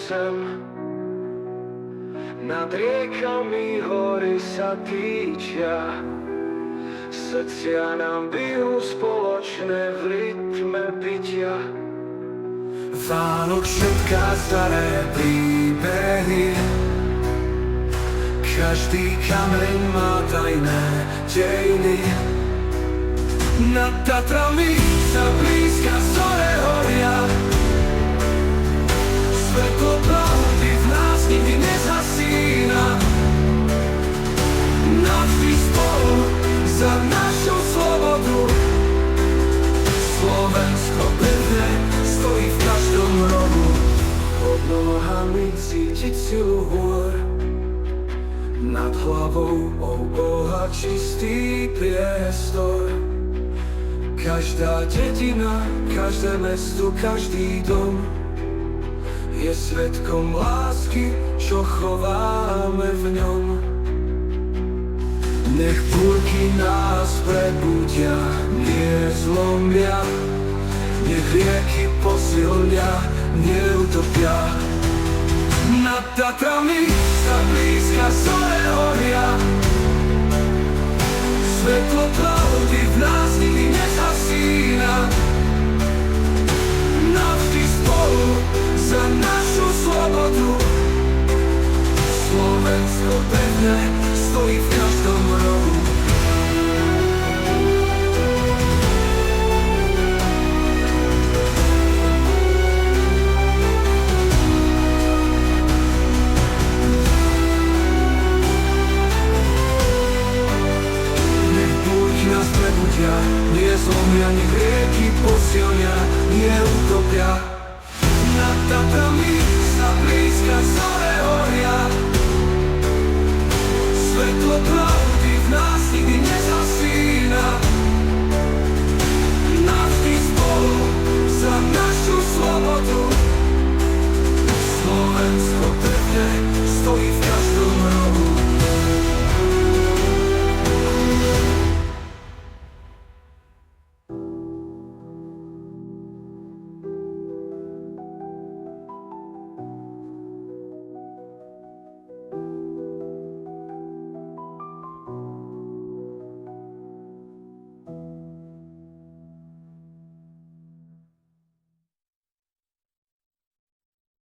sem. Nad riekami hory sa týčia, srdcia nám bijú spoločné v rytme bytia. Vánok všetká staré príbehy, každý kameň má tajné dejiny. Nad Tatrami sa blízka zore horia, svetlo pravdy v nás nikdy nezhasína. Navždy spolu za našu slobodu, Slovensko pevne stojí v každom rohu. Pod nohami cítiť silu hôr, nad hlavou o Boha čistý priestor. Každá dedina, každé mesto, každý dom je svedkom lásky, čo chováme v ňom. Nech búrky nás prebudia, nie zlomia, nech rieky posilnia, neutopia. Nad Tatrami sa blízka zore horia, svetlo pravdy v nás nikdy nezhasína. Navždy spolu za našu slobodu, Slovensko pevne stojí v každom rohu. Nie zlomia, nech rieky posilnia, neutopia. Nad Tatrami sa blízka zore horia, svetlo pravdy v nás nikdy nezhasína.